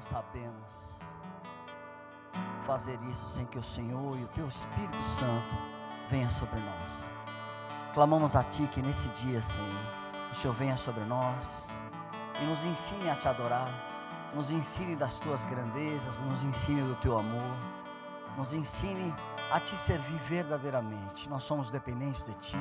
sabemos fazer isso sem que o Senhor e o Teu Espírito Santo venha sobre nós. Clamamos a Ti que nesse dia, Senhor, o Senhor venha sobre nós e nos ensine a Te adorar, nos ensine das Tuas grandezas, nos ensine do Teu amor, nos ensine a Te servir verdadeiramente. Nós somos dependentes de Ti,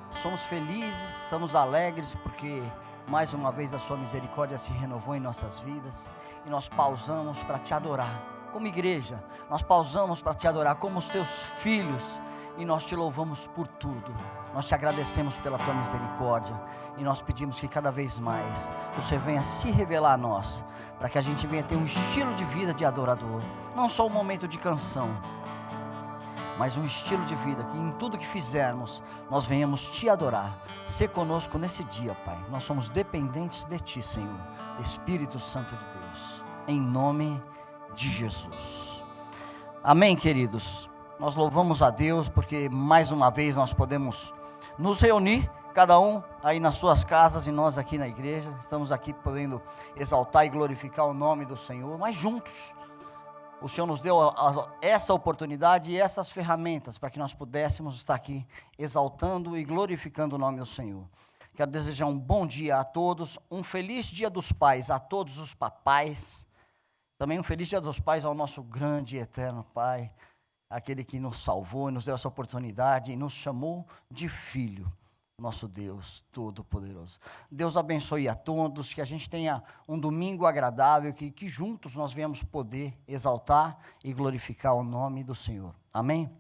somos felizes, estamos alegres porque mais uma vez a Sua misericórdia se renovou em nossas vidas e nós pausamos para Te adorar. Como igreja, nós pausamos para Te adorar como os Teus filhos e nós Te louvamos por tudo. Nós Te agradecemos pela Tua misericórdia e nós pedimos que cada vez mais o Senhor venha se revelar a nós, para que a gente venha ter um estilo de vida de adorador, não só um momento de canção, mas um estilo de vida que em tudo que fizermos nós venhamos Te adorar. Sê conosco nesse dia, Pai. Nós somos dependentes de Ti, Senhor, Espírito Santo de Deus, em nome de Jesus. Amém, queridos. Nós louvamos a Deus porque mais uma vez nós podemos nos reunir, cada um aí nas suas casas e nós aqui na igreja. Estamos aqui podendo exaltar e glorificar o nome do Senhor, mas juntos. O Senhor nos deu essa oportunidade e essas ferramentas para que nós pudéssemos estar aqui exaltando e glorificando o nome do Senhor. Quero desejar um bom dia a todos, um feliz Dia dos Pais a todos os papais, também um feliz Dia dos Pais ao nosso grande e eterno Pai, aquele que nos salvou e nos deu essa oportunidade e nos chamou de filho, nosso Deus Todo-Poderoso. Deus abençoe a todos, que a gente tenha um domingo agradável, que juntos nós venhamos poder exaltar e glorificar o nome do Senhor. Amém?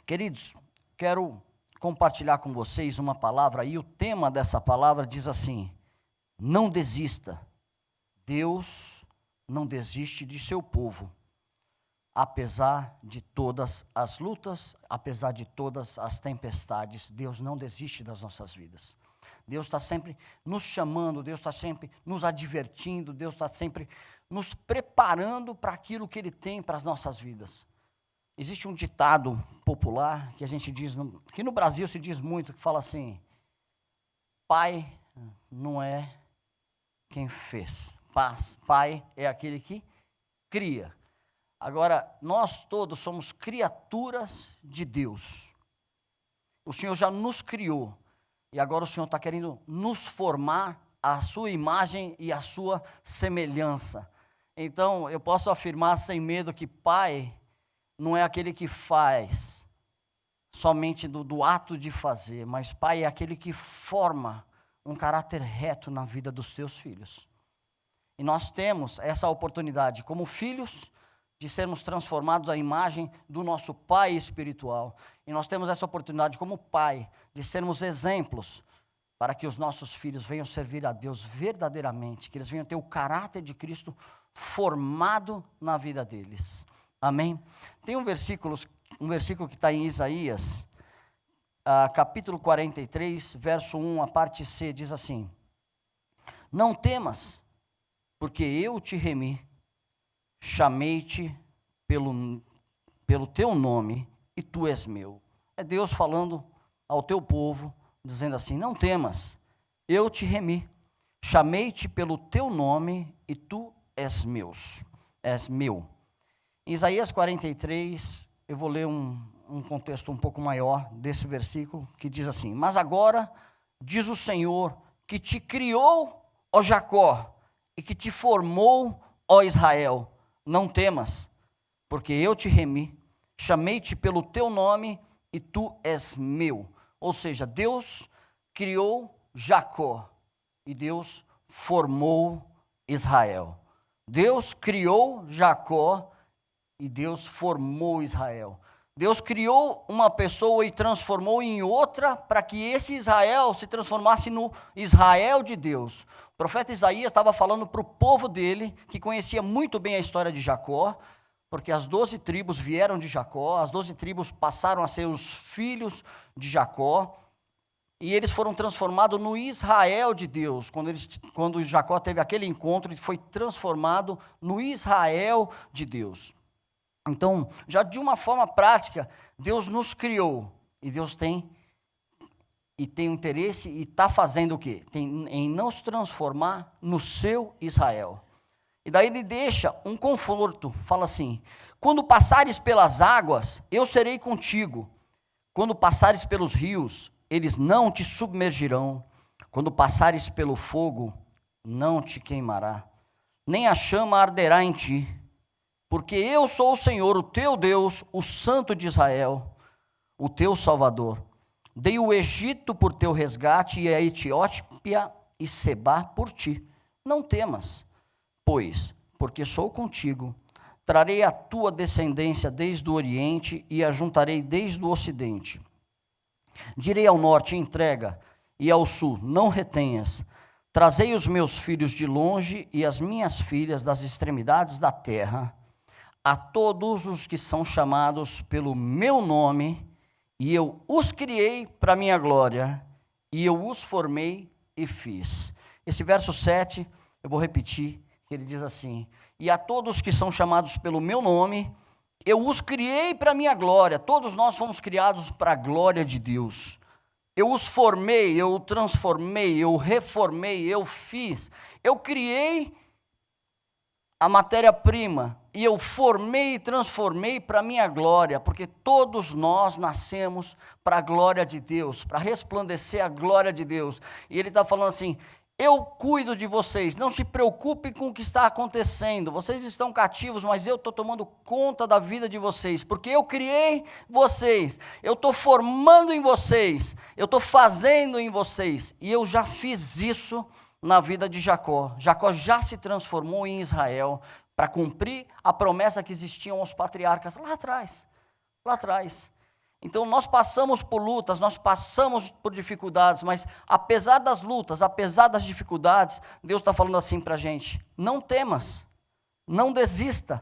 Queridos, quero compartilhar com vocês uma palavra, e o tema dessa palavra diz assim: não desista, Deus não desiste de seu povo, apesar de todas as lutas, apesar de todas as tempestades. Deus não desiste das nossas vidas. Deus está sempre nos chamando, Deus está sempre nos advertindo, Deus está sempre nos preparando para aquilo que Ele tem para as nossas vidas. Existe um ditado popular que a gente diz, que no Brasil se diz muito, que fala assim: pai não é quem fez, pai é aquele que cria. Agora, nós todos somos criaturas de Deus. O Senhor já nos criou. E agora o Senhor está querendo nos formar à sua imagem e à sua semelhança. Então, eu posso afirmar sem medo que pai não é aquele que faz somente do ato de fazer, mas pai é aquele que forma um caráter reto na vida dos teus filhos. E nós temos essa oportunidade como filhos de sermos transformados à imagem do nosso Pai espiritual. E nós temos essa oportunidade como pai, de sermos exemplos, para que os nossos filhos venham servir a Deus verdadeiramente, que eles venham ter o caráter de Cristo formado na vida deles. Amém? Tem um versículo que está em Isaías, capítulo 43, verso 1, a parte C, diz assim: não temas, porque eu te remi, chamei-te pelo teu nome e tu és meu. É Deus falando ao teu povo, dizendo assim: não temas, eu te remi, chamei-te pelo teu nome e tu és meu. Em Isaías 43, eu vou ler um contexto um pouco maior desse versículo, que diz assim: mas agora, diz o Senhor, que te criou, ó Jacó, e que te formou, ó Israel, não temas, porque eu te remi, chamei-te pelo teu nome e tu és meu. Ou seja, Deus criou Jacó e Deus formou Israel. Deus criou Jacó e Deus formou Israel. Deus criou uma pessoa e transformou em outra, para que esse Israel se transformasse no Israel de Deus. O profeta Isaías estava falando para o povo dele, que conhecia muito bem a história de Jacó, porque as 12 tribos vieram de Jacó, as 12 tribos passaram a ser os filhos de Jacó, e eles foram transformados no Israel de Deus. Quando Jacó teve aquele encontro, ele foi transformado no Israel de Deus. Então, já de uma forma prática, Deus nos criou, e Deus tem um interesse e está fazendo o quê? Em nos transformar no seu Israel. E daí ele deixa um conforto, fala assim: quando passares pelas águas, eu serei contigo. Quando passares pelos rios, eles não te submergirão. Quando passares pelo fogo, não te queimará, nem a chama arderá em ti. Porque eu sou o Senhor, o teu Deus, o Santo de Israel, o teu Salvador. Dei o Egito por teu resgate e a Etiópia e Sebá por ti. Não temas, pois, porque sou contigo. Trarei a tua descendência desde o Oriente e a juntarei desde o Ocidente. Direi ao norte, entrega, e ao sul, não retenhas. Trazei os meus filhos de longe e as minhas filhas das extremidades da terra, a todos os que são chamados pelo meu nome, e eu os criei para a minha glória, e eu os formei e fiz. Esse verso 7, eu vou repetir, que ele diz assim: e a todos que são chamados pelo meu nome, eu os criei para a minha glória. Todos nós fomos criados para a glória de Deus. Eu os formei, eu transformei, eu reformei, eu fiz. Eu criei a matéria-prima e eu formei e transformei para a minha glória, porque todos nós nascemos para a glória de Deus, para resplandecer a glória de Deus. E ele está falando assim: eu cuido de vocês, não se preocupem com o que está acontecendo, vocês estão cativos, mas eu estou tomando conta da vida de vocês, porque eu criei vocês, eu estou formando em vocês, eu estou fazendo em vocês, e eu já fiz isso na vida de Jacó. Jacó já se transformou em Israel, para cumprir a promessa que existia aos patriarcas lá atrás, lá atrás. Então nós passamos por lutas, nós passamos por dificuldades, mas apesar das lutas, apesar das dificuldades, Deus está falando assim para a gente: não temas, não desista,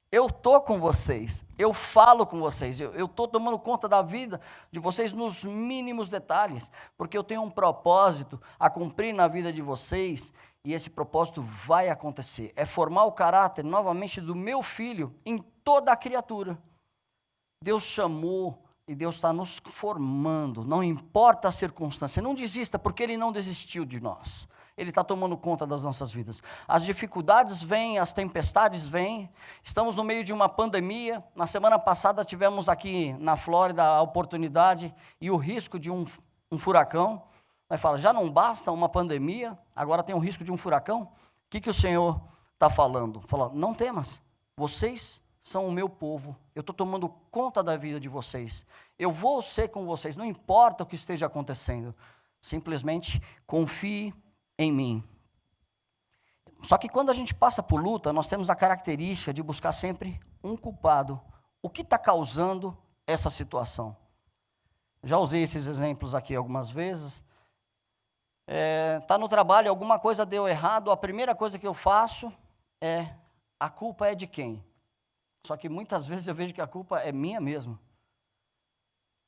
eu estou com vocês, eu falo com vocês, eu estou tomando conta da vida de vocês nos mínimos detalhes, porque eu tenho um propósito a cumprir na vida de vocês, e esse propósito vai acontecer, é formar o caráter novamente do meu filho em toda a criatura. Deus chamou, e Deus está nos formando, não importa a circunstância, não desista, porque Ele não desistiu de nós, Ele está tomando conta das nossas vidas. As dificuldades vêm, as tempestades vêm, estamos no meio de uma pandemia. Na semana passada tivemos aqui na Flórida a oportunidade e o risco de um furacão. Aí fala, já não basta uma pandemia, agora tem o risco de um furacão? O que o Senhor está falando? Fala, não temas, vocês são o meu povo, eu estou tomando conta da vida de vocês, eu vou ser com vocês, não importa o que esteja acontecendo, simplesmente confie em mim. Só que quando a gente passa por luta, nós temos a característica de buscar sempre um culpado. O que está causando essa situação? Já usei esses exemplos aqui algumas vezes. Está no trabalho, alguma coisa deu errado, a primeira coisa que eu faço é, a culpa é de quem? Só que muitas vezes eu vejo que a culpa é minha mesmo.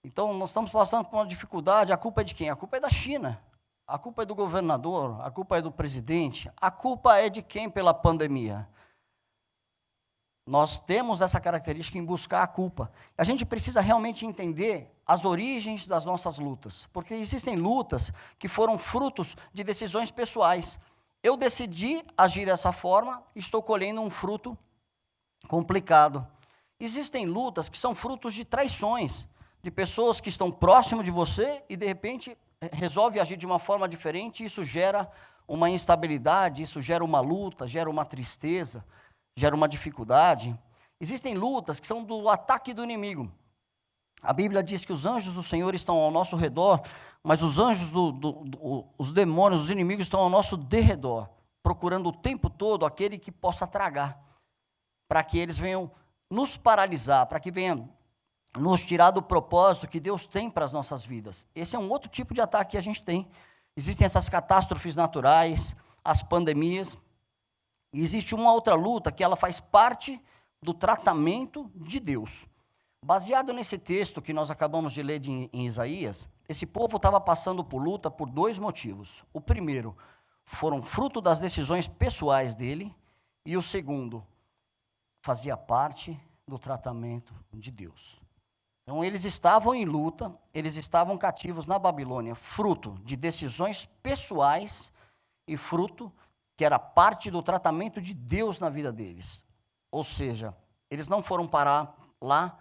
Então, nós estamos passando por uma dificuldade, a culpa é de quem? A culpa é da China, a culpa é do governador, a culpa é do presidente, a culpa é de quem pela pandemia? Nós temos essa característica em buscar a culpa. A gente precisa realmente entender as origens das nossas lutas, porque existem lutas que foram frutos de decisões pessoais. Eu decidi agir dessa forma, estou colhendo um fruto complicado. Existem lutas que são frutos de traições, de pessoas que estão próximo de você e de repente resolve agir de uma forma diferente, e isso gera uma instabilidade, isso gera uma luta, gera uma tristeza, gera uma dificuldade. Existem lutas que são do ataque do inimigo. A Bíblia diz que os anjos do Senhor estão ao nosso redor, mas os anjos, os demônios, os inimigos estão ao nosso derredor, procurando o tempo todo aquele que possa tragar, para que eles venham nos paralisar, para que venham nos tirar do propósito que Deus tem para as nossas vidas. Esse é um outro tipo de ataque que a gente tem. Existem essas catástrofes naturais, as pandemias, e existe uma outra luta que ela faz parte do tratamento de Deus. Baseado nesse texto que nós acabamos de ler em Isaías, esse povo estava passando por luta por dois motivos. O primeiro, foram fruto das decisões pessoais dele, e o segundo, fazia parte do tratamento de Deus. Então, eles estavam em luta, eles estavam cativos na Babilônia, fruto de decisões pessoais e fruto que era parte do tratamento de Deus na vida deles. Ou seja, eles não foram parar lá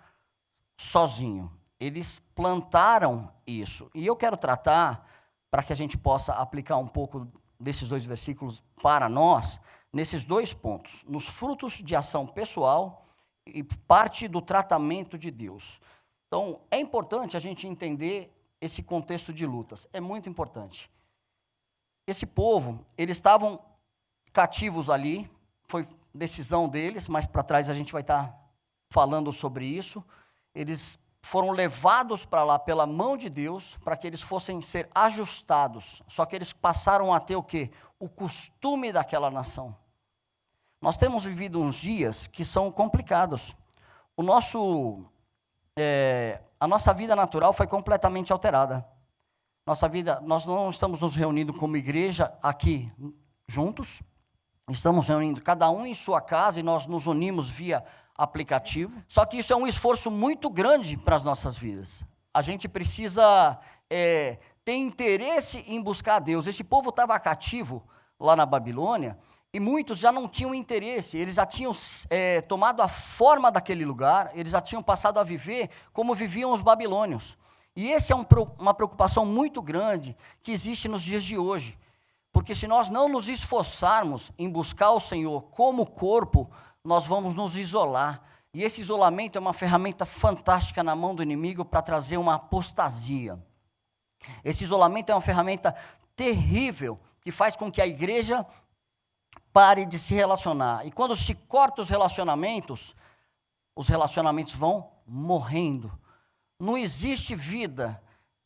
sozinho. Eles plantaram isso. E eu quero tratar, para que a gente possa aplicar um pouco desses 2 versículos para nós, nesses 2 pontos, nos frutos de ação pessoal e parte do tratamento de Deus. Então, é importante a gente entender esse contexto de lutas, é muito importante. Esse povo, eles estavam cativos ali, foi decisão deles, mas para trás a gente vai estar falando sobre isso. Eles foram levados para lá pela mão de Deus, para que eles fossem ser ajustados, só que eles passaram a ter o quê? O costume daquela nação. Nós temos vivido uns dias que são complicados. A nossa vida natural foi completamente alterada. Nós não estamos nos reunindo como igreja aqui juntos, estamos reunindo cada um em sua casa e nós nos unimos via aplicativo. Só que isso é um esforço muito grande para as nossas vidas. A gente precisa ter interesse em buscar a Deus. Esse povo estava cativo lá na Babilônia, e muitos já não tinham interesse, eles já tinham tomado a forma daquele lugar, eles já tinham passado a viver como viviam os babilônios. E essa é uma preocupação muito grande que existe nos dias de hoje, porque se nós não nos esforçarmos em buscar o Senhor como corpo, nós vamos nos isolar, e esse isolamento é uma ferramenta fantástica na mão do inimigo para trazer uma apostasia. Esse isolamento é uma ferramenta terrível, que faz com que a igreja pare de se relacionar. E quando se corta os relacionamentos vão morrendo. Não existe vida,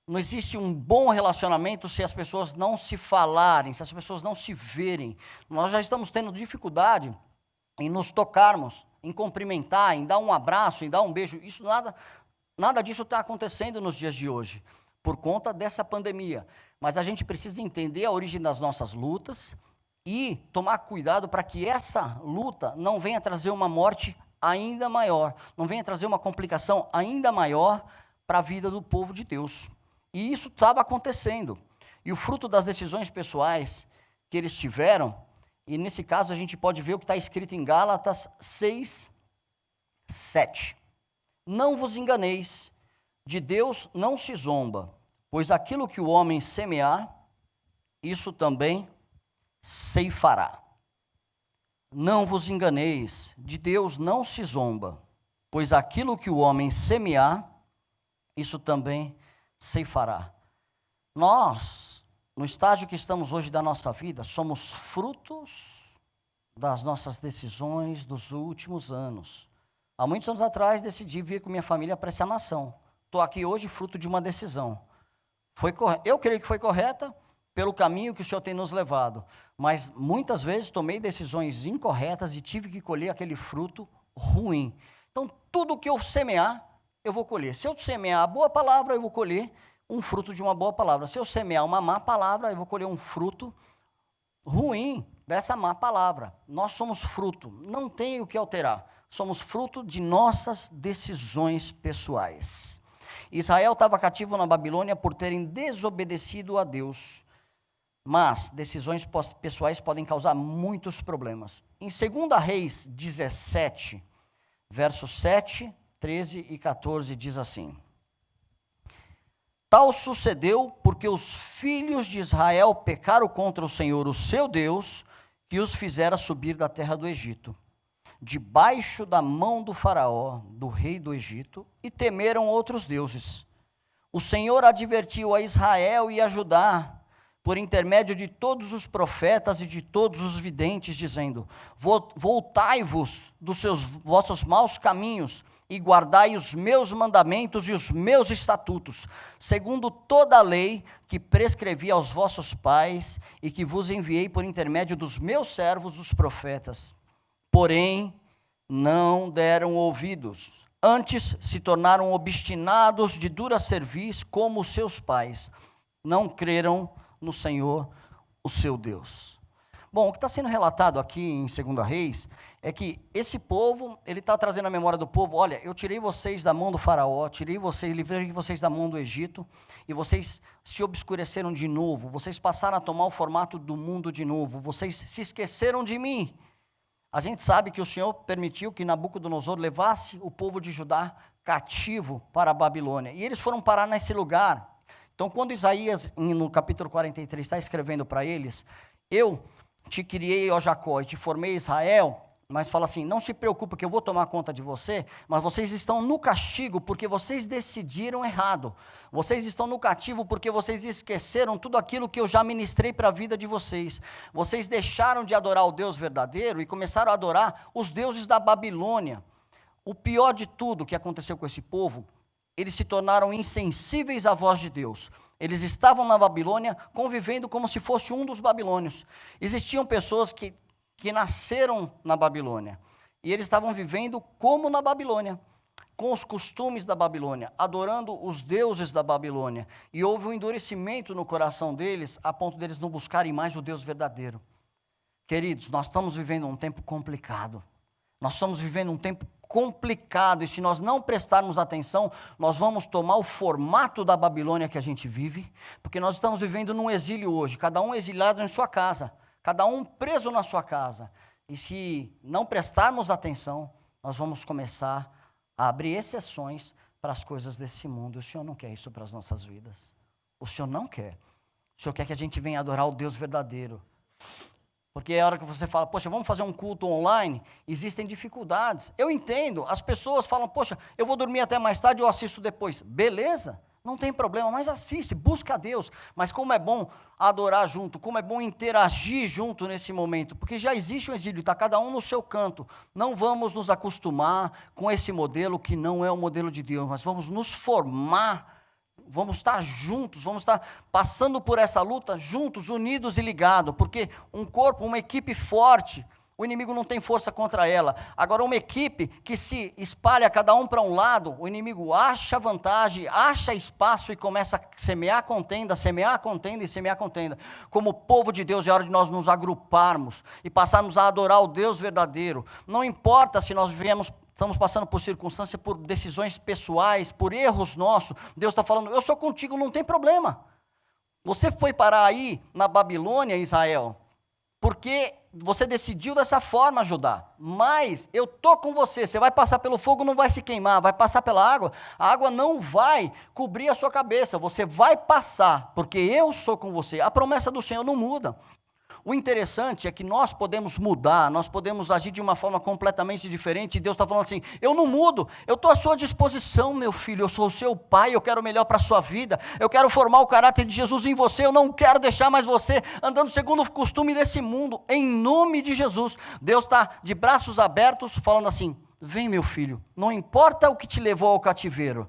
não existe um bom relacionamento se as pessoas não se falarem, se as pessoas não se verem. Nós já estamos tendo dificuldade em nos tocarmos, em cumprimentar, em dar um abraço, em dar um beijo. Isso nada disso está acontecendo nos dias de hoje, por conta dessa pandemia. Mas a gente precisa entender a origem das nossas lutas e tomar cuidado para que essa luta não venha trazer uma morte ainda maior, não venha trazer uma complicação ainda maior para a vida do povo de Deus. E isso estava acontecendo. E o fruto das decisões pessoais que eles tiveram, e nesse caso a gente pode ver o que está escrito em Gálatas 6, 7. Não vos enganeis, de Deus não se zomba, pois aquilo que o homem semear, isso também ceifará. Não vos enganeis, de Deus não se zomba, pois aquilo que o homem semear, isso também ceifará. Nós, no estágio que estamos hoje da nossa vida, somos frutos das nossas decisões dos últimos anos. Há muitos anos atrás, decidi vir com minha família para essa nação. Estou aqui hoje fruto de uma decisão. Eu creio que foi correta, pelo caminho que o Senhor tem nos levado, mas muitas vezes tomei decisões incorretas e tive que colher aquele fruto ruim. Então, tudo que eu semear, eu vou colher. Se eu semear a boa palavra, eu vou colher um fruto de uma boa palavra. Se eu semear uma má palavra, eu vou colher um fruto ruim dessa má palavra. Nós somos fruto, não tem o que alterar. Somos fruto de nossas decisões pessoais. Israel estava cativo na Babilônia por terem desobedecido a Deus. Mas decisões pessoais podem causar muitos problemas. Em 2 Reis 17, versos 7, 13 e 14, diz assim: Tal sucedeu porque os filhos de Israel pecaram contra o Senhor, o seu Deus, que os fizera subir da terra do Egito, debaixo da mão do faraó, do rei do Egito, e temeram outros deuses. O Senhor advertiu a Israel e a Judá, por intermédio de todos os profetas e de todos os videntes, dizendo: voltai-vos dos vossos maus caminhos e guardai os meus mandamentos e os meus estatutos, segundo toda a lei que prescrevi aos vossos pais e que vos enviei por intermédio dos meus servos, os profetas. Porém, não deram ouvidos, antes se tornaram obstinados de dura cerviz como os seus pais, não creram no Senhor, o seu Deus. Bom, o que está sendo relatado aqui em 2 Reis é que esse povo, ele está trazendo a memória do povo, olha, eu tirei vocês da mão do faraó, livrei vocês da mão do Egito, e vocês se obscureceram de novo, vocês passaram a tomar o formato do mundo de novo, vocês se esqueceram de mim. A gente sabe que o Senhor permitiu que Nabucodonosor levasse o povo de Judá cativo para a Babilônia, e eles foram parar nesse lugar. Então, quando Isaías, no capítulo 43, está escrevendo para eles, eu te criei, ó Jacó, e te formei, Israel, mas fala assim, não se preocupe que eu vou tomar conta de você, mas vocês estão no castigo porque vocês decidiram errado, vocês estão no cativo porque vocês esqueceram tudo aquilo que eu já ministrei para a vida de vocês, vocês deixaram de adorar o Deus verdadeiro e começaram a adorar os deuses da Babilônia. O pior de tudo que aconteceu com esse povo, eles se tornaram insensíveis à voz de Deus. Eles estavam na Babilônia, convivendo como se fosse um dos babilônios. Existiam pessoas que nasceram na Babilônia, e eles estavam vivendo como na Babilônia, com os costumes da Babilônia, adorando os deuses da Babilônia, e houve um endurecimento no coração deles, a ponto deles não buscarem mais o Deus verdadeiro. Queridos, nós estamos vivendo um tempo complicado, nós estamos vivendo um tempo complicado, e se nós não prestarmos atenção, nós vamos tomar o formato da Babilônia que a gente vive, porque nós estamos vivendo num exílio hoje, cada um exilado em sua casa, cada um preso na sua casa, e se não prestarmos atenção, nós vamos começar a abrir exceções para as coisas desse mundo. O Senhor não quer isso para as nossas vidas, o Senhor não quer. O Senhor quer que a gente venha adorar o Deus verdadeiro, porque é a hora que você fala, poxa, vamos fazer um culto online, existem dificuldades. Eu entendo, as pessoas falam, poxa, eu vou dormir até mais tarde, eu assisto depois. Beleza, não tem problema, mas assiste, busca a Deus. Mas como é bom adorar junto, como é bom interagir junto nesse momento, porque já existe um exílio, está cada um no seu canto. Não vamos nos acostumar com esse modelo que não é o modelo de Deus, mas vamos nos formar, vamos estar juntos, vamos estar passando por essa luta juntos, unidos e ligados, porque um corpo, uma equipe forte, o inimigo não tem força contra ela. Agora, uma equipe que se espalha cada um para um lado, o inimigo acha vantagem, acha espaço e começa a semear contenda, semear contenda e semear contenda. Como povo de Deus, é hora de nós nos agruparmos e passarmos a adorar o Deus verdadeiro. Não importa se nós estamos passando por circunstâncias, por decisões pessoais, por erros nossos. Deus está falando, eu sou contigo, não tem problema. Você foi parar aí na Babilônia, Israel, porque você decidiu dessa forma, Judá, mas eu estou com você, você vai passar pelo fogo, não vai se queimar, vai passar pela água, a água não vai cobrir a sua cabeça, você vai passar, porque eu sou com você. A promessa do Senhor não muda. O interessante é que nós podemos mudar, nós podemos agir de uma forma completamente diferente, e Deus está falando assim, eu não mudo, eu estou à sua disposição, meu filho, eu sou o seu pai, eu quero o melhor para a sua vida, eu quero formar o caráter de Jesus em você, eu não quero deixar mais você andando segundo o costume desse mundo, em nome de Jesus. Deus está de braços abertos, falando assim, vem meu filho, não importa o que te levou ao cativeiro,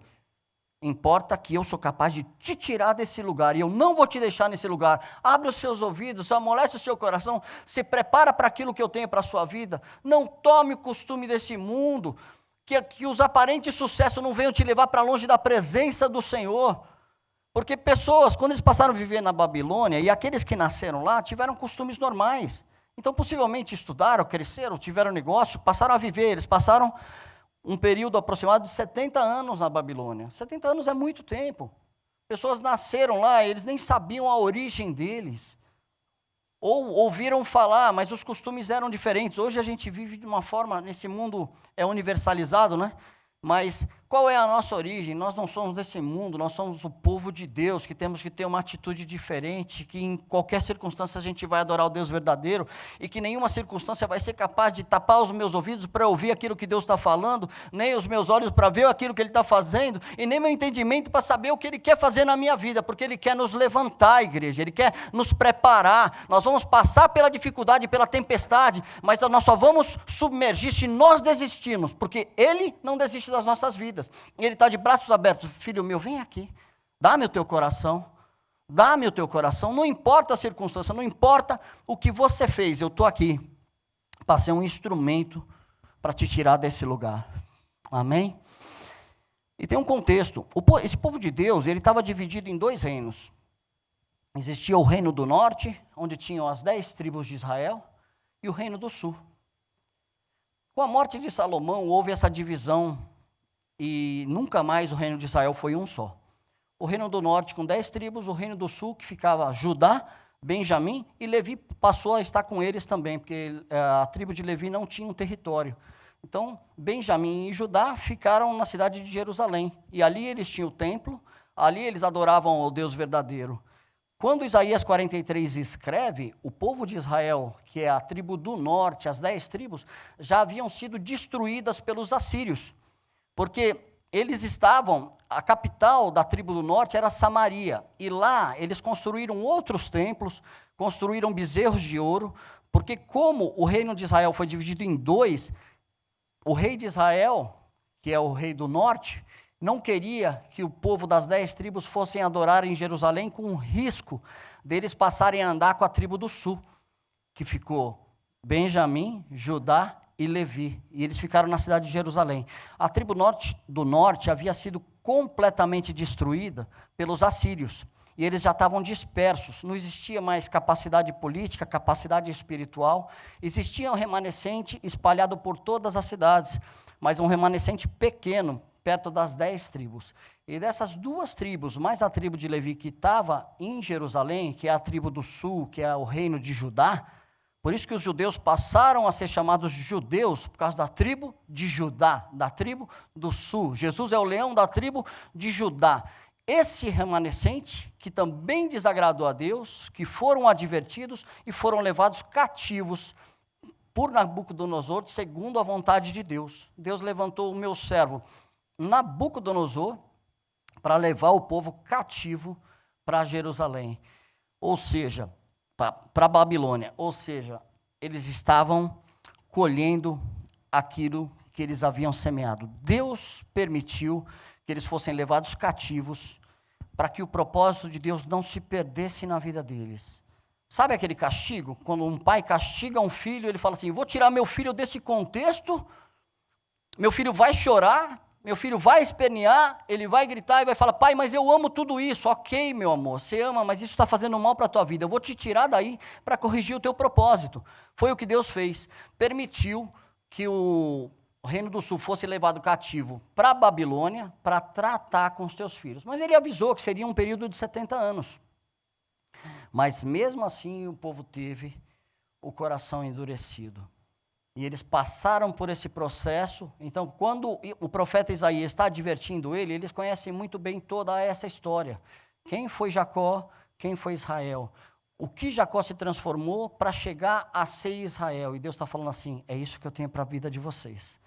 importa que eu sou capaz de te tirar desse lugar, e eu não vou te deixar nesse lugar. Abre os seus ouvidos, amolece o seu coração, se prepara para aquilo que eu tenho para a sua vida. Não tome o costume desse mundo, que os aparentes sucessos não venham te levar para longe da presença do Senhor. Porque pessoas, quando eles passaram a viver na Babilônia, e aqueles que nasceram lá, tiveram costumes normais. Então, possivelmente estudaram, cresceram, tiveram negócio, passaram a viver, eles passaram um período aproximado de 70 anos na Babilônia. 70 anos é muito tempo. Pessoas nasceram lá, eles nem sabiam a origem deles. Ou ouviram falar, mas os costumes eram diferentes. Hoje a gente vive de uma forma, nesse mundo é universalizado, né? Mas qual é a nossa origem? Nós não somos desse mundo, nós somos o povo de Deus, que temos que ter uma atitude diferente, que em qualquer circunstância a gente vai adorar o Deus verdadeiro, e que nenhuma circunstância vai ser capaz de tapar os meus ouvidos para ouvir aquilo que Deus está falando, nem os meus olhos para ver aquilo que Ele está fazendo, e nem meu entendimento para saber o que Ele quer fazer na minha vida, porque Ele quer nos levantar, igreja, Ele quer nos preparar. Nós vamos passar pela dificuldade, pela tempestade, mas nós só vamos submergir se nós desistirmos, porque Ele não desiste das nossas vidas. Ele está de braços abertos, filho meu, vem aqui, dá-me o teu coração, não importa a circunstância, não importa o que você fez, eu estou aqui, para ser um instrumento para te tirar desse lugar, amém? E tem um contexto, esse povo de Deus, ele estava dividido em dois reinos, existia o reino do norte, onde tinham as 10 tribos de Israel, e o reino do sul. Com a morte de Salomão, houve essa divisão, e nunca mais o reino de Israel foi um só. O reino do norte com 10 tribos, o reino do sul, que ficava Judá, Benjamim, e Levi passou a estar com eles também, porque a tribo de Levi não tinha um território. Então, Benjamim e Judá ficaram na cidade de Jerusalém, e ali eles tinham o templo, ali eles adoravam o Deus verdadeiro. Quando Isaías 43 escreve, o povo de Israel, que é a tribo do norte, as 10 tribos, já haviam sido destruídas pelos assírios, porque eles estavam, a capital da tribo do norte era Samaria, e lá eles construíram outros templos, construíram bezerros de ouro, porque como o reino de Israel foi dividido em 2, o rei de Israel, que é o rei do norte, não queria que o povo das 10 tribos fossem adorar em Jerusalém, com o risco deles passarem a andar com a tribo do sul, que ficou Benjamim, Judá e Levi, e eles ficaram na cidade de Jerusalém. A tribo do norte havia sido completamente destruída pelos assírios, e eles já estavam dispersos, não existia mais capacidade política, capacidade espiritual, existia um remanescente espalhado por todas as cidades, mas um remanescente pequeno, perto das 10 tribos. E dessas 2 tribos, mais a tribo de Levi, que estava em Jerusalém, que é a tribo do sul, que é o reino de Judá, por isso que os judeus passaram a ser chamados de judeus, por causa da tribo de Judá, da tribo do sul. Jesus é o leão da tribo de Judá. Esse remanescente, que também desagradou a Deus, que foram advertidos e foram levados cativos por Nabucodonosor, segundo a vontade de Deus. Deus levantou o meu servo Nabucodonosor para levar o povo cativo para Jerusalém, ou seja, para a Babilônia, ou seja, eles estavam colhendo aquilo que eles haviam semeado. Deus permitiu que eles fossem levados cativos para que o propósito de Deus não se perdesse na vida deles. Sabe aquele castigo? Quando um pai castiga um filho, ele fala assim, vou tirar meu filho desse contexto, meu filho vai chorar, meu filho vai espernear, ele vai gritar e vai falar, pai, mas eu amo tudo isso. Ok, meu amor, você ama, mas isso está fazendo mal para a tua vida. Eu vou te tirar daí para corrigir o teu propósito. Foi o que Deus fez. Permitiu que o reino do sul fosse levado cativo para a Babilônia para tratar com os teus filhos. Mas ele avisou que seria um período de 70 anos. Mas mesmo assim o povo teve o coração endurecido. E eles passaram por esse processo. Então, quando o profeta Isaías está advertindo eles conhecem muito bem toda essa história. Quem foi Jacó, quem foi Israel. O que Jacó se transformou para chegar a ser Israel. E Deus está falando assim, é isso que eu tenho para a vida de vocês.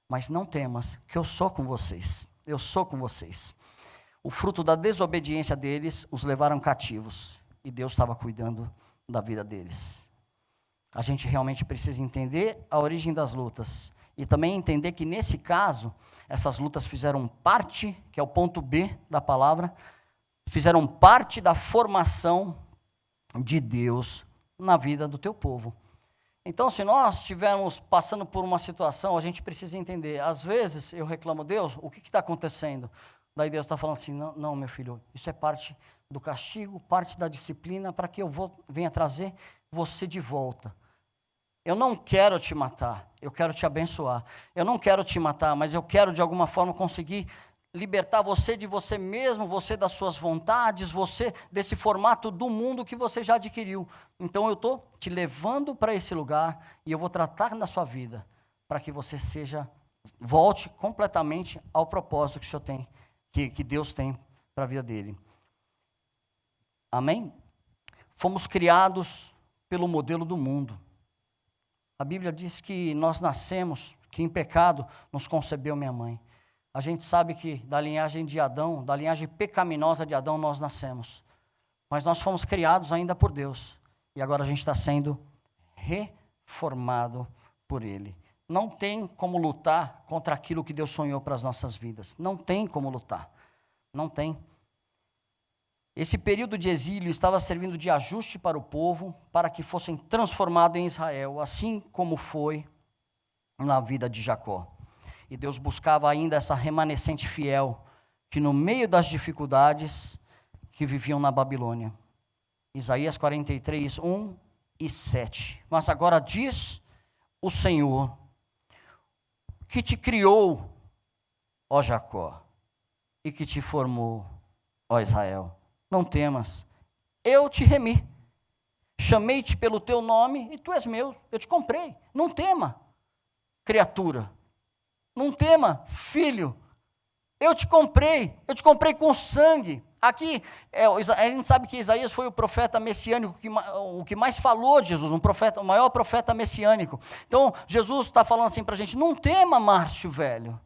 Mas não temas, que eu sou com vocês. Eu sou com vocês. O fruto da desobediência deles os levaram cativos. E Deus estava cuidando da vida deles. A gente realmente precisa entender a origem das lutas. E também entender que, nesse caso, essas lutas fizeram parte, que é o ponto B da palavra, fizeram parte da formação de Deus na vida do teu povo. Então, se nós estivermos passando por uma situação, a gente precisa entender. Às vezes, eu reclamo, Deus, o que está acontecendo? Daí Deus está falando assim, não, meu filho, isso é parte do castigo, parte da disciplina, para que eu venha trazer você de volta. Eu não quero te matar, eu quero te abençoar. Eu não quero te matar, mas eu quero de alguma forma conseguir libertar você de você mesmo, você das suas vontades, você desse formato do mundo que você já adquiriu. Então eu estou te levando para esse lugar e eu vou tratar da sua vida para que você volte completamente ao propósito que o Senhor tem, que Deus tem para a vida dele. Amém? Fomos criados pelo modelo do mundo. A Bíblia diz que nós nascemos, que em pecado nos concebeu minha mãe. A gente sabe que da linhagem de Adão, da linhagem pecaminosa de Adão, nós nascemos. Mas nós fomos criados ainda por Deus. E agora a gente está sendo reformado por Ele. Não tem como lutar contra aquilo que Deus sonhou para as nossas vidas. Não tem como lutar. Não tem. Esse período de exílio estava servindo de ajuste para o povo, para que fossem transformados em Israel, assim como foi na vida de Jacó. E Deus buscava ainda essa remanescente fiel, que no meio das dificuldades que viviam na Babilônia, Isaías 43, 1 e 7. Mas agora diz o Senhor, que te criou, ó Jacó, e que te formou, ó Israel. Não temas, eu te remi. Chamei-te pelo teu nome e tu és meu, eu te comprei. Não tema, criatura. Não tema, filho. Eu te comprei com sangue. Aqui, a gente sabe que Isaías foi o profeta messiânico, o que mais falou de Jesus, o maior profeta messiânico. Então, Jesus está falando assim para a gente, não tema, Márcio velho.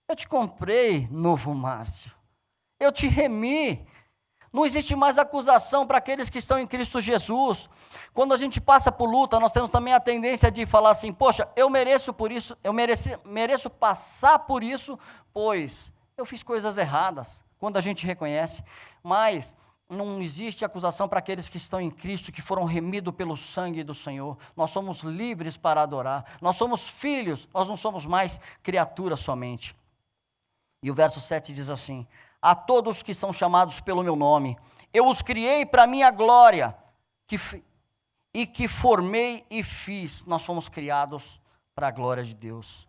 Eu te comprei, novo Márcio. Eu te remi. Não existe mais acusação para aqueles que estão em Cristo Jesus. Quando a gente passa por luta, nós temos também a tendência de falar assim, poxa, eu mereço por isso, eu mereço passar por isso, pois eu fiz coisas erradas, quando a gente reconhece, mas não existe acusação para aqueles que estão em Cristo, que foram remidos pelo sangue do Senhor. Nós somos livres para adorar, nós somos filhos, nós não somos mais criaturas somente. E o verso 7 diz assim, a todos que são chamados pelo meu nome, eu os criei para a minha glória, e que formei e fiz. Nós fomos criados para a glória de Deus.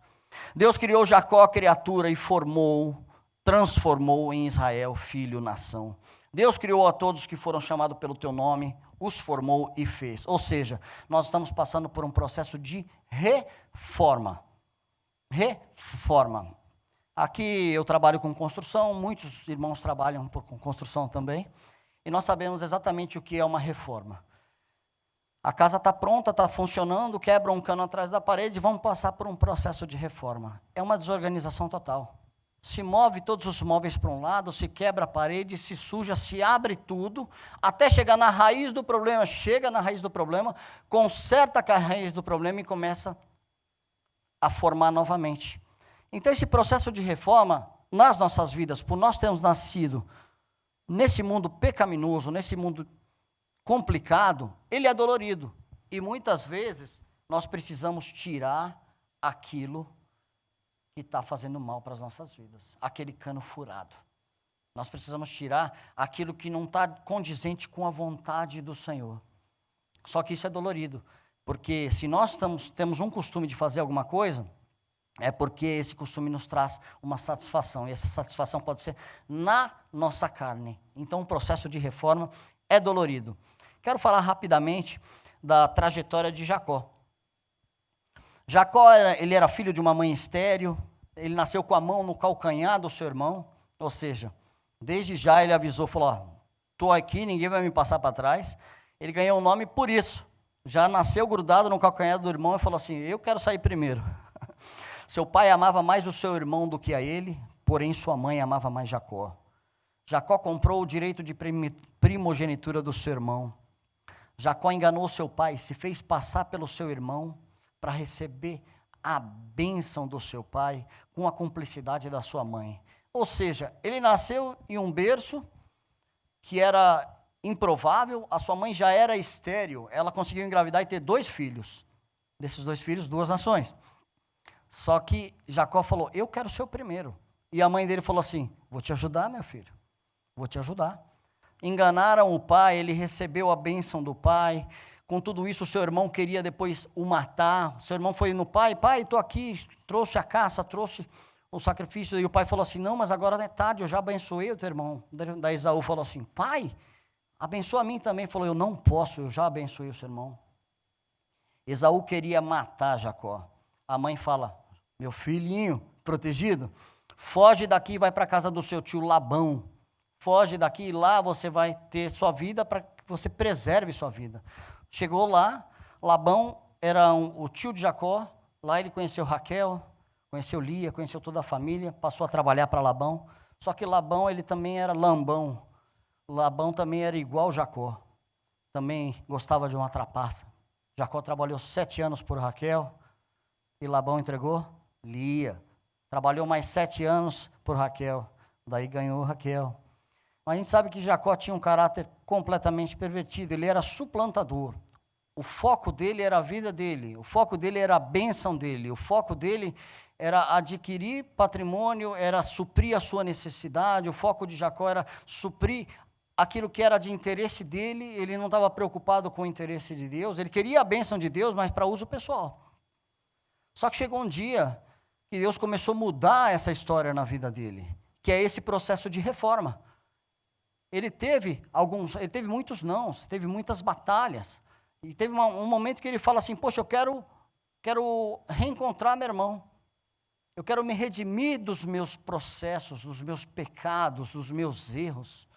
Deus criou Jacó, criatura, e transformou em Israel, filho, nação. Deus criou a todos que foram chamados pelo teu nome, os formou e fez. Ou seja, nós estamos passando por um processo de reforma. Reforma. Aqui eu trabalho com construção, muitos irmãos trabalham com construção também, e nós sabemos exatamente o que é uma reforma. A casa está pronta, está funcionando, quebra um cano atrás da parede, vamos passar por um processo de reforma. É uma desorganização total. Se move todos os móveis para um lado, se quebra a parede, se suja, se abre tudo, até chegar na raiz do problema, chega na raiz do problema, conserta a raiz do problema e começa a formar novamente. Então, esse processo de reforma, nas nossas vidas, por nós termos nascido nesse mundo pecaminoso, nesse mundo complicado, ele é dolorido. E muitas vezes, nós precisamos tirar aquilo que está fazendo mal para as nossas vidas, aquele cano furado. Nós precisamos tirar aquilo que não está condizente com a vontade do Senhor. Só que isso é dolorido, porque se nós temos um costume de fazer alguma coisa, é porque esse costume nos traz uma satisfação, e essa satisfação pode ser na nossa carne. Então, o processo de reforma é dolorido. Quero falar rapidamente da trajetória de Jacó. Jacó, ele era filho de uma mãe estéril, ele nasceu com a mão no calcanhar do seu irmão, ou seja, desde já ele avisou, falou, estou aqui, ninguém vai me passar para trás. Ele ganhou o nome por isso, já nasceu grudado no calcanhar do irmão e falou assim, eu quero sair primeiro. Seu pai amava mais o seu irmão do que a ele, porém sua mãe amava mais Jacó. Jacó comprou o direito de primogenitura do seu irmão. Jacó enganou seu pai, se fez passar pelo seu irmão para receber a bênção do seu pai com a cumplicidade da sua mãe. Ou seja, ele nasceu em um berço que era improvável, a sua mãe já era estéril, ela conseguiu engravidar e ter 2 filhos. Desses 2 filhos, 2 nações. Só que Jacó falou, eu quero ser o primeiro. E a mãe dele falou assim, vou te ajudar, meu filho, vou te ajudar. Enganaram o pai, ele recebeu a bênção do pai. Com tudo isso, o seu irmão queria depois o matar. Seu irmão foi no pai, estou aqui, trouxe a caça, trouxe o sacrifício. E o pai falou assim, não, mas agora é tarde, eu já abençoei o teu irmão. Daí Esaú falou assim, pai, abençoa a mim também. Falou, eu não posso, eu já abençoei o seu irmão. Esaú queria matar Jacó. A mãe fala, meu filhinho protegido, foge daqui e vai para a casa do seu tio Labão. Foge daqui e lá você vai ter sua vida para que você preserve sua vida. Chegou lá, Labão era o tio de Jacó, lá ele conheceu Raquel, conheceu Lia, conheceu toda a família, passou a trabalhar para Labão, só que Labão ele também era lambão, Labão também era igual Jacó, também gostava de uma trapaça. Jacó trabalhou 7 anos por Raquel, e Labão entregou Lia, trabalhou mais 7 anos por Raquel, daí ganhou Raquel. Mas a gente sabe que Jacó tinha um caráter completamente pervertido, ele era suplantador. O foco dele era a vida dele, o foco dele era a bênção dele, o foco dele era adquirir patrimônio, era suprir a sua necessidade, o foco de Jacó era suprir aquilo que era de interesse dele, ele não estava preocupado com o interesse de Deus, ele queria a bênção de Deus, mas para uso pessoal. Só que chegou um dia que Deus começou a mudar essa história na vida dele, que é esse processo de reforma. Ele teve muitos nãos, teve muitas batalhas, e teve um momento que ele fala assim, poxa, eu quero reencontrar meu irmão, eu quero me redimir dos meus processos, dos meus pecados, dos meus erros,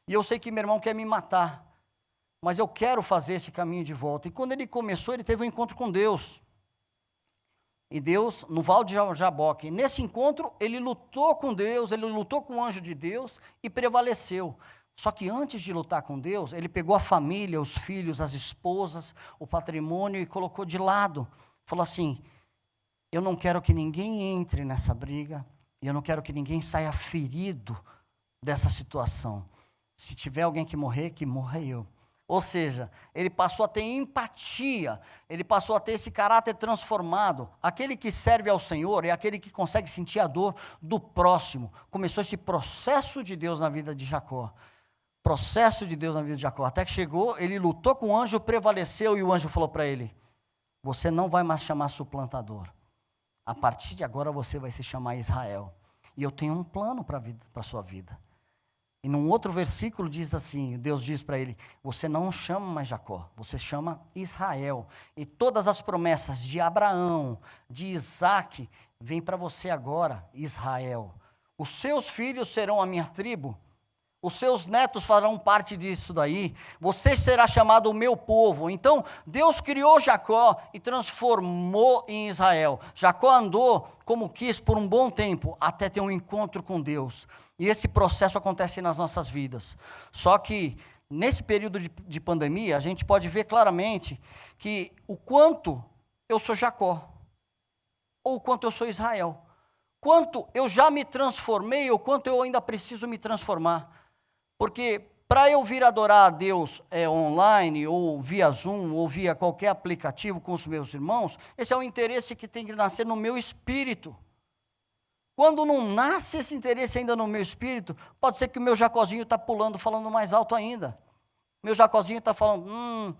e eu sei que meu irmão quer me matar, mas eu quero fazer esse caminho de volta. E quando ele começou, ele teve um encontro com Deus, e Deus, no Val de Jaboque, nesse encontro, ele lutou com Deus, ele lutou com o anjo de Deus e prevaleceu. Só que antes de lutar com Deus, ele pegou a família, os filhos, as esposas, o patrimônio e colocou de lado. Falou assim, eu não quero que ninguém entre nessa briga, e eu não quero que ninguém saia ferido dessa situação. Se tiver alguém que morra eu. Ou seja, ele passou a ter empatia, ele passou a ter esse caráter transformado. Aquele que serve ao Senhor é aquele que consegue sentir a dor do próximo. Começou esse processo de Deus na vida de Jacó. Processo de Deus na vida de Jacó. Até que chegou, ele lutou com o anjo, prevaleceu, e o anjo falou para ele, você não vai mais chamar suplantador. A partir de agora você vai se chamar Israel. E eu tenho um plano para a sua vida. E num outro versículo diz assim, Deus diz para ele, você não chama mais Jacó, você chama Israel. E todas as promessas de Abraão, de Isaac, vêm para você agora, Israel. Os seus filhos serão a minha tribo, os seus netos farão parte disso daí, você será chamado o meu povo. Então, Deus criou Jacó e transformou em Israel. Jacó andou como quis por um bom tempo, até ter um encontro com Deus. E esse processo acontece nas nossas vidas. Só que, nesse período de pandemia, a gente pode ver claramente que o quanto eu sou Jacó, ou o quanto eu sou Israel. Quanto eu já me transformei, ou quanto eu ainda preciso me transformar. Porque para eu vir adorar a Deus online, ou via Zoom, ou via qualquer aplicativo com os meus irmãos, esse é um interesse que tem que nascer no meu espírito. Quando não nasce esse interesse ainda no meu espírito, pode ser que o meu Jacozinho está pulando, falando mais alto ainda. Meu Jacozinho está falando,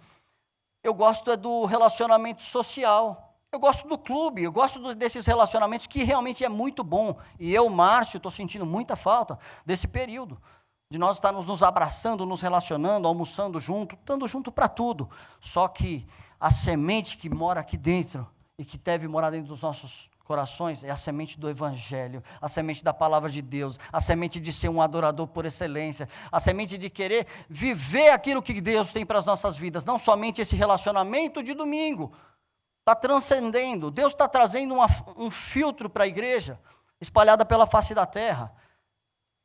eu gosto do relacionamento social, eu gosto do clube, eu gosto desses relacionamentos que realmente é muito bom. E eu, Márcio, estou sentindo muita falta desse período, de nós estarmos nos abraçando, nos relacionando, almoçando junto, estando junto para tudo. Só que a semente que mora aqui dentro, e que deve morar dentro dos nossos corações, é a semente do Evangelho, a semente da palavra de Deus, a semente de ser um adorador por excelência, a semente de querer viver aquilo que Deus tem para as nossas vidas, não somente esse relacionamento de domingo, está transcendendo, Deus está trazendo um filtro para a igreja, espalhada pela face da terra.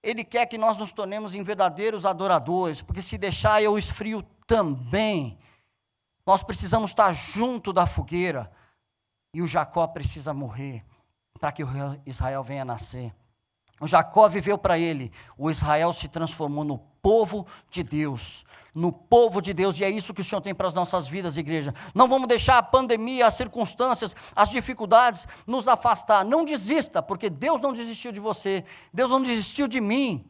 Ele quer que nós nos tornemos em verdadeiros adoradores, porque se deixar eu esfrio também. Nós precisamos estar junto da fogueira, e o Jacó precisa morrer, para que o Israel venha nascer. O Jacó viveu para ele, o Israel se transformou no povo de Deus, e é isso que o Senhor tem para as nossas vidas, igreja. Não vamos deixar a pandemia, as circunstâncias, as dificuldades nos afastar. Não desista, porque Deus não desistiu de você, Deus não desistiu de mim.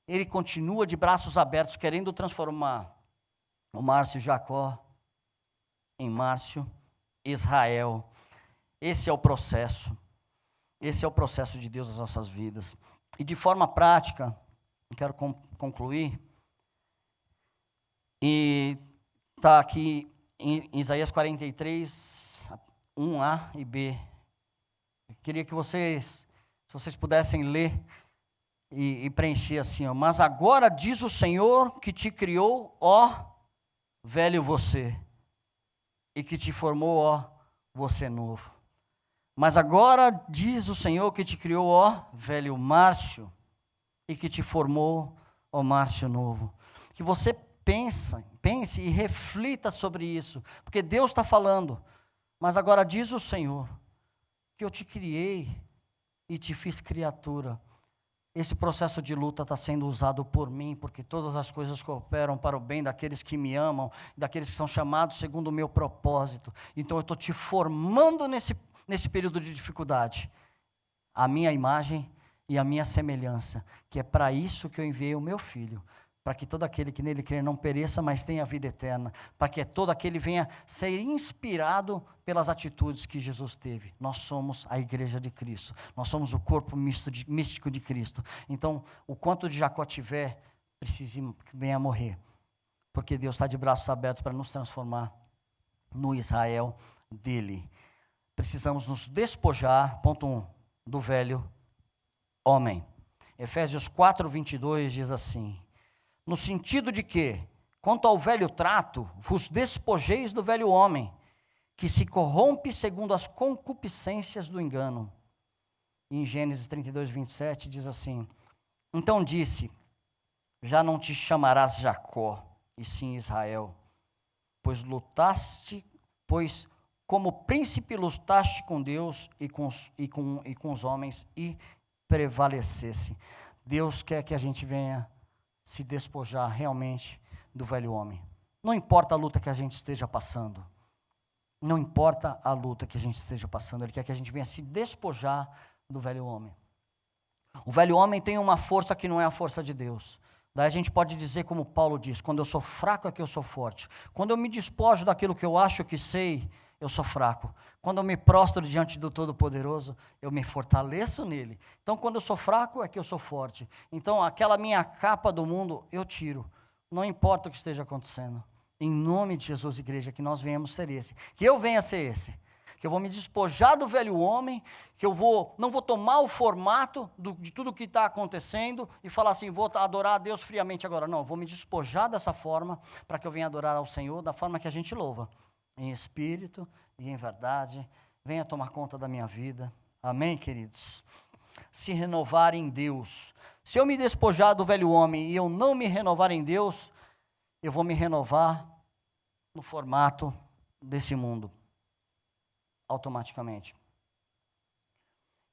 Ele continua de braços abertos, querendo transformar o Márcio Jacó em Márcio Israel. Esse é o processo de Deus nas nossas vidas. E de forma prática, eu quero concluir, e está aqui em Isaías 43, 1a e b. Eu queria que vocês, se vocês pudessem ler e preencher assim, ó. Mas agora diz o Senhor que te criou, ó velho você, e que te formou, ó você novo. Mas agora diz o Senhor que te criou, ó velho Márcio, e que te formou, ó Márcio novo. Que você pense e reflita sobre isso, porque Deus está falando. Mas agora diz o Senhor que eu te criei e te fiz criatura. Esse processo de luta está sendo usado por mim, porque todas as coisas cooperam para o bem daqueles que me amam, daqueles que são chamados segundo o meu propósito. Então eu estou te formando nesse período de dificuldade, a minha imagem e a minha semelhança, que é para isso que eu enviei o meu filho, para que todo aquele que nele crer não pereça, mas tenha vida eterna, para que todo aquele venha ser inspirado pelas atitudes que Jesus teve. Nós somos a igreja de Cristo, nós somos o corpo místico de Cristo. Então, o quanto de Jacó tiver, precisa que venha morrer, porque Deus está de braços abertos para nos transformar no Israel dele. Precisamos nos despojar, ponto 1, do velho homem. Efésios 4:22 diz assim, no sentido de que, quanto ao velho trato, vos despojeis do velho homem, que se corrompe segundo as concupiscências do engano. E em Gênesis 32:27 diz assim, então disse, já não te chamarás Jacó, e sim Israel, pois como príncipe lutaste com Deus e com os homens e prevalecesse. Deus quer que a gente venha se despojar realmente do velho homem. Não importa a luta que a gente esteja passando. Não importa a luta que a gente esteja passando. Ele quer que a gente venha se despojar do velho homem. O velho homem tem uma força que não é a força de Deus. Daí a gente pode dizer como Paulo diz, quando eu sou fraco é que eu sou forte. Quando eu me despojo daquilo que eu acho que sei, eu sou fraco. Quando eu me prostro diante do Todo-Poderoso, eu me fortaleço nele. Então, quando eu sou fraco, é que eu sou forte. Então, aquela minha capa do mundo, eu tiro. Não importa o que esteja acontecendo. Em nome de Jesus, igreja, que nós venhamos ser esse. Que eu venha ser esse. Que eu vou me despojar do velho homem, que eu não vou tomar o formato de tudo que está acontecendo e falar assim, vou adorar a Deus friamente agora. Não, eu vou me despojar dessa forma, para que eu venha adorar ao Senhor da forma que a gente louva. Em espírito e em verdade, venha tomar conta da minha vida, amém, queridos? Se renovar em Deus, se eu me despojar do velho homem e eu não me renovar em Deus, eu vou me renovar no formato desse mundo, automaticamente.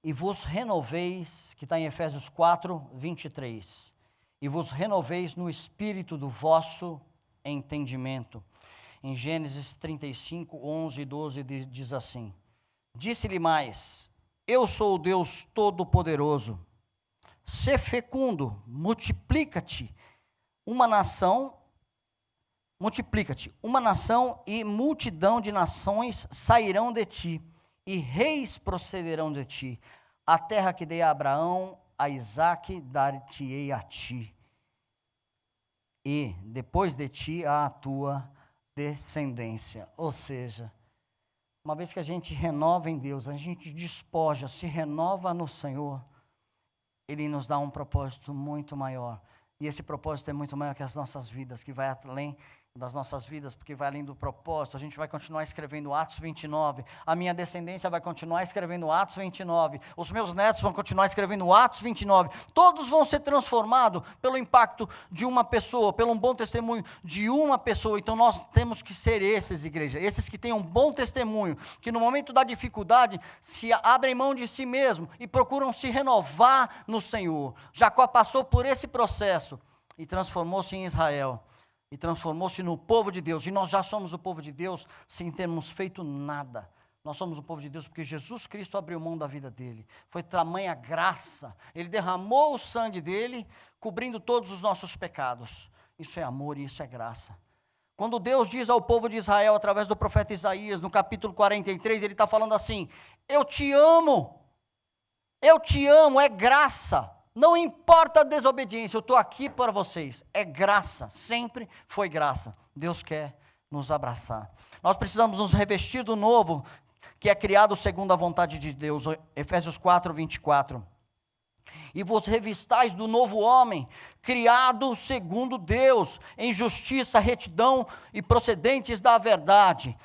E vos renoveis, que está em Efésios 4:23, e vos renoveis no espírito do vosso entendimento. Em Gênesis 35, 11 e 12 diz assim, disse-lhe mais, eu sou o Deus Todo-Poderoso, sê fecundo, multiplica-te, uma nação e multidão de nações sairão de ti, e reis procederão de ti, a terra que dei a Abraão, a Isaque, dar-te-ei a ti, e depois de ti a tua descendência. Ou seja, uma vez que a gente renova em Deus, a gente despoja, se renova no Senhor, Ele nos dá um propósito muito maior. E esse propósito é muito maior que as nossas vidas, que vai além das nossas vidas, porque vai além do propósito. A gente vai continuar escrevendo Atos 29, a minha descendência vai continuar escrevendo Atos 29, os meus netos vão continuar escrevendo Atos 29, todos vão ser transformados pelo impacto de uma pessoa, pelo um bom testemunho de uma pessoa. Então nós temos que ser esses, igreja, esses que têm um bom testemunho, que no momento da dificuldade se abrem mão de si mesmo e procuram se renovar no Senhor. Jacó passou por esse processo e transformou-se em Israel. E transformou-se no povo de Deus. E nós já somos o povo de Deus sem termos feito nada. Nós somos o povo de Deus porque Jesus Cristo abriu mão da vida dele. Foi tamanha graça. Ele derramou o sangue dele, cobrindo todos os nossos pecados. Isso é amor e isso é graça. Quando Deus diz ao povo de Israel, através do profeta Isaías, no capítulo 43, ele está falando assim, eu te amo, é graça. Não importa a desobediência, eu estou aqui para vocês. É graça, sempre foi graça. Deus quer nos abraçar. Nós precisamos nos revestir do novo, que é criado segundo a vontade de Deus. Efésios 4:24. E vos revistais do novo homem, criado segundo Deus, em justiça, retidão e procedentes da verdade.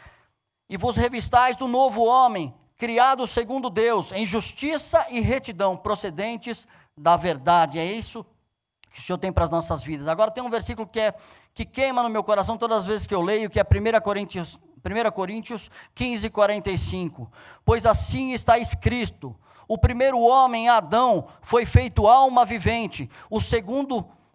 E vos revistais do novo homem, criado segundo Deus, em justiça e retidão, procedentes da verdade. É isso que o Senhor tem para as nossas vidas. Agora tem um versículo que queima no meu coração todas as vezes que eu leio, que é 1 Coríntios 15:45. Pois assim está escrito, o primeiro homem, Adão, foi feito alma vivente, o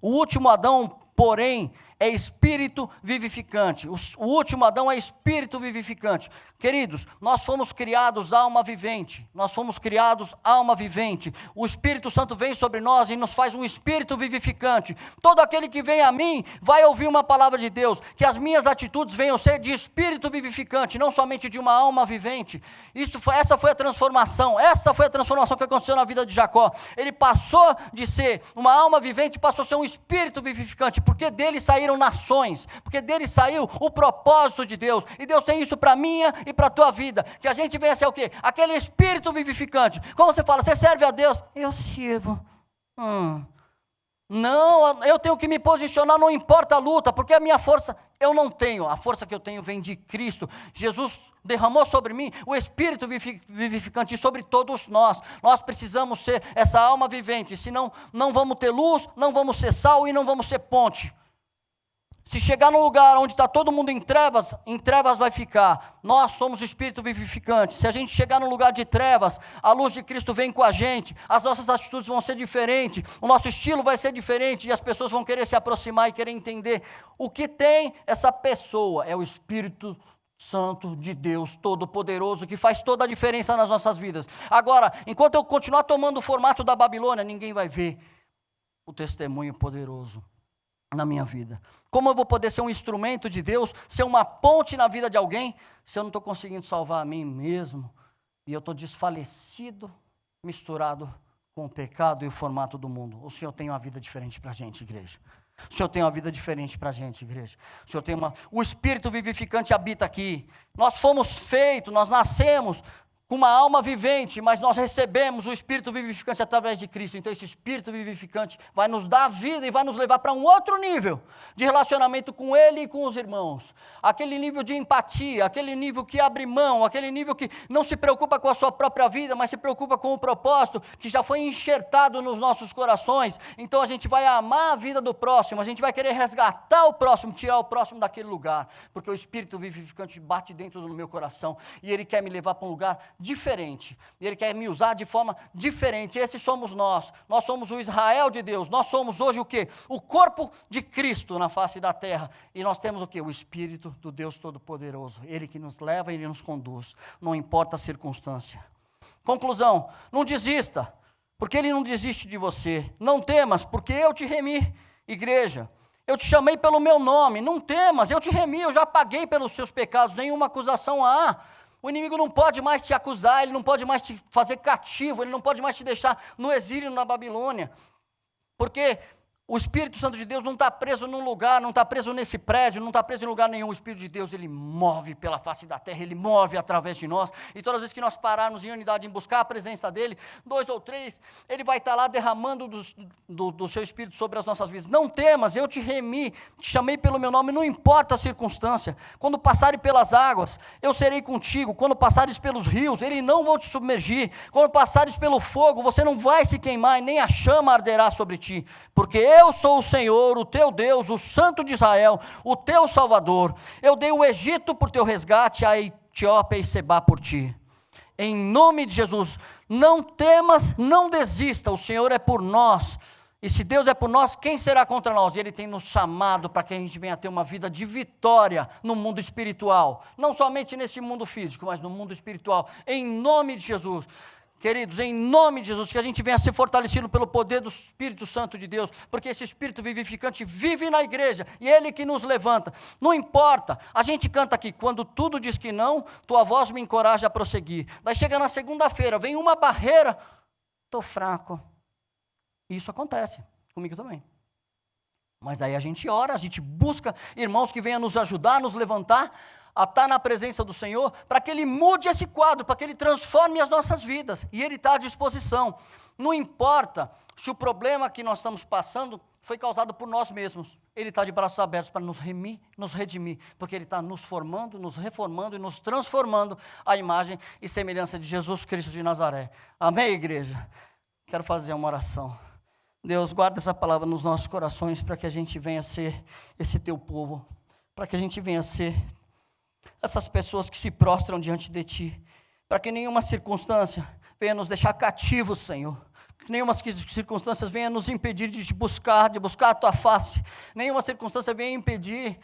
último Adão, porém, é espírito vivificante. O último Adão é espírito vivificante. Queridos, nós fomos criados alma vivente, nós fomos criados alma vivente, o Espírito Santo vem sobre nós e nos faz um espírito vivificante. Todo aquele que vem a mim vai ouvir uma palavra de Deus, que as minhas atitudes venham ser de espírito vivificante, não somente de uma alma vivente. Essa foi a transformação que aconteceu na vida de Jacó. Ele passou de ser uma alma vivente, passou a ser um espírito vivificante, porque dele saíram nações, porque dele saiu o propósito de Deus, e Deus tem isso para minha e para a tua vida, que a gente venha a ser o quê? Aquele espírito vivificante. Como você fala, você serve a Deus? Eu sirvo. Não, eu tenho que me posicionar, não importa a luta, porque a minha força, eu não tenho, a força que eu tenho vem de Cristo. Jesus derramou sobre mim o espírito vivificante, e sobre todos nós precisamos ser essa alma vivente, senão não vamos ter luz, não vamos ser sal e não vamos ser ponte. Se chegar num lugar onde está todo mundo em trevas vai ficar. Nós somos espírito vivificante. Se a gente chegar num lugar de trevas, a luz de Cristo vem com a gente, as nossas atitudes vão ser diferentes, o nosso estilo vai ser diferente, e as pessoas vão querer se aproximar e querer entender o que tem essa pessoa. É o Espírito Santo de Deus Todo-Poderoso, que faz toda a diferença nas nossas vidas. Agora, enquanto eu continuar tomando o formato da Babilônia, ninguém vai ver o testemunho poderoso na minha vida. Como eu vou poder ser um instrumento de Deus, ser uma ponte na vida de alguém, se eu não estou conseguindo salvar a mim mesmo, e eu estou desfalecido, misturado com o pecado e o formato do mundo? O Senhor tem uma vida diferente para a gente, igreja. O Senhor tem uma vida diferente para a gente, igreja. O Senhor tem o Espírito vivificante habita aqui. Nós fomos feitos, nós nascemos com uma alma vivente, mas nós recebemos o Espírito vivificante através de Cristo. Então esse Espírito vivificante vai nos dar vida e vai nos levar para um outro nível de relacionamento com Ele e com os irmãos. Aquele nível de empatia, aquele nível que abre mão, aquele nível que não se preocupa com a sua própria vida, mas se preocupa com o propósito que já foi enxertado nos nossos corações. Então a gente vai amar a vida do próximo, a gente vai querer resgatar o próximo, tirar o próximo daquele lugar, porque o Espírito vivificante bate dentro do meu coração e Ele quer me levar para um lugar diferente, Ele quer me usar de forma diferente. Esses somos nós somos o Israel de Deus, nós somos hoje o quê? O corpo de Cristo na face da terra, e nós temos o quê? O Espírito do Deus Todo-Poderoso, Ele que nos leva e Ele nos conduz, não importa a circunstância. Conclusão, não desista, porque Ele não desiste de você. Não temas, porque eu te remi, igreja. Eu te chamei pelo meu nome, não temas, eu te remi, eu já paguei pelos seus pecados, nenhuma acusação há. O inimigo não pode mais te acusar, ele não pode mais te fazer cativo, ele não pode mais te deixar no exílio na Babilônia, porque o Espírito Santo de Deus não está preso num lugar, não está preso nesse prédio, não está preso em lugar nenhum. O Espírito de Deus, ele move pela face da terra, ele move através de nós, e todas as vezes que nós pararmos em unidade em buscar a presença dele, 2 ou 3, ele vai estar lá derramando do seu Espírito sobre as nossas vidas. Não temas, eu te remi, te chamei pelo meu nome, não importa a circunstância. Quando passares pelas águas, eu serei contigo. Quando passares pelos rios, eles não vão te submergir. Quando passares pelo fogo, você não vai se queimar, e nem a chama arderá sobre ti, porque eu sou o Senhor, o teu Deus, o Santo de Israel, o teu Salvador. Eu dei o Egito por teu resgate, a Etiópia e Sebá por ti. Em nome de Jesus, não temas, não desista, o Senhor é por nós. E se Deus é por nós, quem será contra nós? Ele tem nos chamado para que a gente venha ter uma vida de vitória no mundo espiritual. Não somente nesse mundo físico, mas no mundo espiritual. Em nome de Jesus. Queridos, em nome de Jesus, que a gente venha ser fortalecido pelo poder do Espírito Santo de Deus, porque esse Espírito vivificante vive na igreja, e Ele que nos levanta. Não importa, a gente canta aqui, quando tudo diz que não, tua voz me encoraja a prosseguir. Daí chega na segunda-feira, vem uma barreira, estou fraco. Isso acontece comigo também. Mas aí a gente ora, a gente busca irmãos que venham nos ajudar, nos levantar, a estar na presença do Senhor, para que Ele mude esse quadro, para que Ele transforme as nossas vidas, e Ele está à disposição. Não importa se o problema que nós estamos passando foi causado por nós mesmos, Ele está de braços abertos para nos remir, nos redimir, porque Ele está nos formando, nos reformando e nos transformando à imagem e semelhança de Jesus Cristo de Nazaré. Amém, igreja? Quero fazer uma oração. Deus, guarda essa palavra nos nossos corações, para que a gente venha ser esse teu povo, para que a gente venha ser essas pessoas que se prostram diante de Ti, para que nenhuma circunstância venha nos deixar cativos, Senhor, que nenhuma circunstância venha nos impedir de te buscar, de buscar a Tua face, nenhuma circunstância venha impedir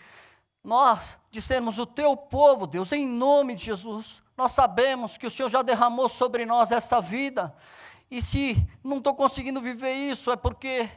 nós de sermos o teu povo, Deus, em nome de Jesus. Nós sabemos que o Senhor já derramou sobre nós essa vida, e se não estou conseguindo viver isso, é porque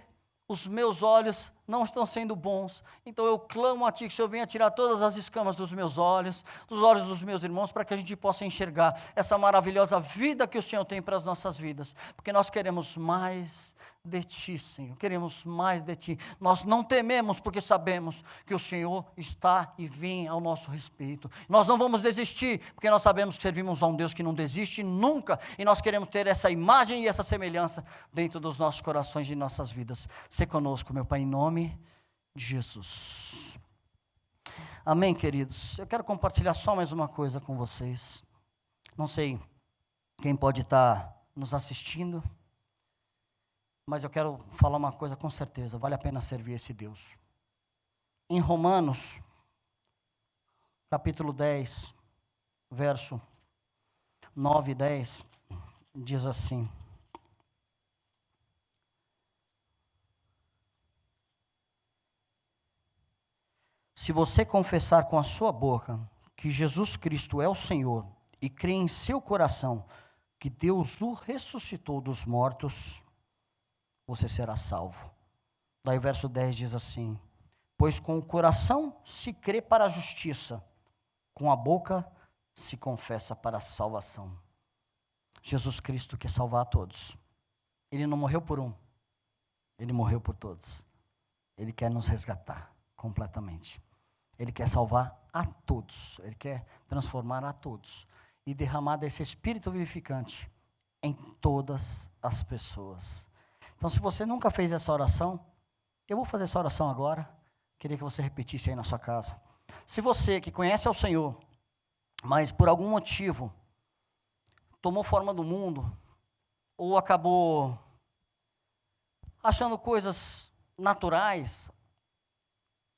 os meus olhos não estão sendo bons. Então eu clamo a Ti que o Senhor venha tirar todas as escamas dos meus olhos, dos olhos dos meus irmãos, para que a gente possa enxergar essa maravilhosa vida que o Senhor tem para as nossas vidas, porque nós queremos mais de Ti, Senhor, queremos mais de Ti. Nós não tememos porque sabemos que o Senhor está e vem ao nosso respeito. Nós não vamos desistir, porque nós sabemos que servimos a um Deus que não desiste nunca, e nós queremos ter essa imagem e essa semelhança dentro dos nossos corações e de nossas vidas. Se conosco, meu Pai, em nome de Jesus. Amém, queridos? Eu quero compartilhar só mais uma coisa com vocês. Não sei quem pode estar nos assistindo, mas eu quero falar uma coisa com certeza, vale a pena servir esse Deus. Em Romanos, capítulo 10, verso 9 e 10, diz assim: se você confessar com a sua boca que Jesus Cristo é o Senhor e crer em seu coração que Deus o ressuscitou dos mortos, você será salvo. Daí o verso 10 diz assim: pois com o coração se crê para a justiça, com a boca se confessa para a salvação. Jesus Cristo quer salvar a todos. Ele não morreu por um, Ele morreu por todos. Ele quer nos resgatar completamente. Ele quer salvar a todos, Ele quer transformar a todos e derramar desse Espírito vivificante em todas as pessoas. Então, se você nunca fez essa oração, eu vou fazer essa oração agora. Queria que você repetisse aí na sua casa. Se você que conhece ao Senhor, mas por algum motivo tomou forma do mundo, ou acabou achando coisas naturais,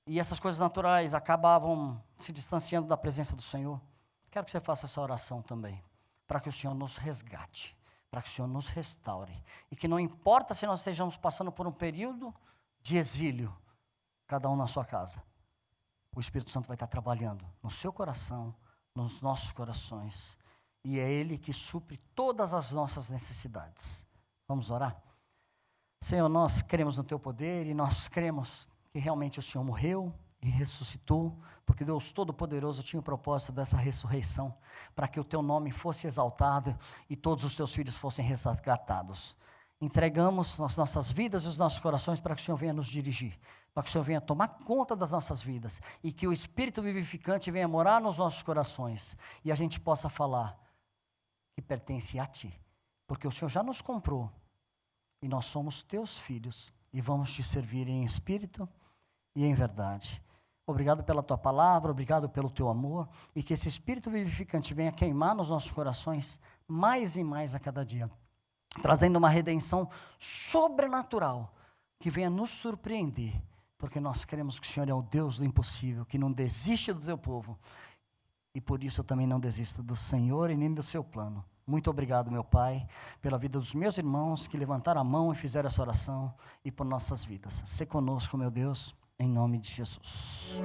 e essas coisas naturais acabavam se distanciando da presença do Senhor, quero que você faça essa oração também, para que o Senhor nos resgate, para que o Senhor nos restaure, e que não importa se nós estejamos passando por um período de exílio, cada um na sua casa, o Espírito Santo vai estar trabalhando no seu coração, nos nossos corações, e é Ele que supre todas as nossas necessidades. Vamos orar? Senhor, nós cremos no Teu poder, e nós cremos que realmente o Senhor morreu e ressuscitou, porque Deus Todo-Poderoso tinha o propósito dessa ressurreição, para que o Teu nome fosse exaltado e todos os Teus filhos fossem resgatados. Entregamos as nossas vidas e os nossos corações para que o Senhor venha nos dirigir, para que o Senhor venha tomar conta das nossas vidas, e que o Espírito vivificante venha morar nos nossos corações, e a gente possa falar que pertence a Ti, porque o Senhor já nos comprou, e nós somos Teus filhos, e vamos Te servir em espírito e em verdade. Obrigado pela Tua palavra, obrigado pelo Teu amor, e que esse Espírito vivificante venha queimar nos nossos corações mais e mais a cada dia, trazendo uma redenção sobrenatural, que venha nos surpreender, porque nós cremos que o Senhor é o Deus do impossível, que não desiste do Teu povo, e por isso eu também não desisto do Senhor e nem do Seu plano. Muito obrigado, meu Pai, pela vida dos meus irmãos que levantaram a mão e fizeram essa oração, e por nossas vidas. Sê conosco, meu Deus, em nome de Jesus.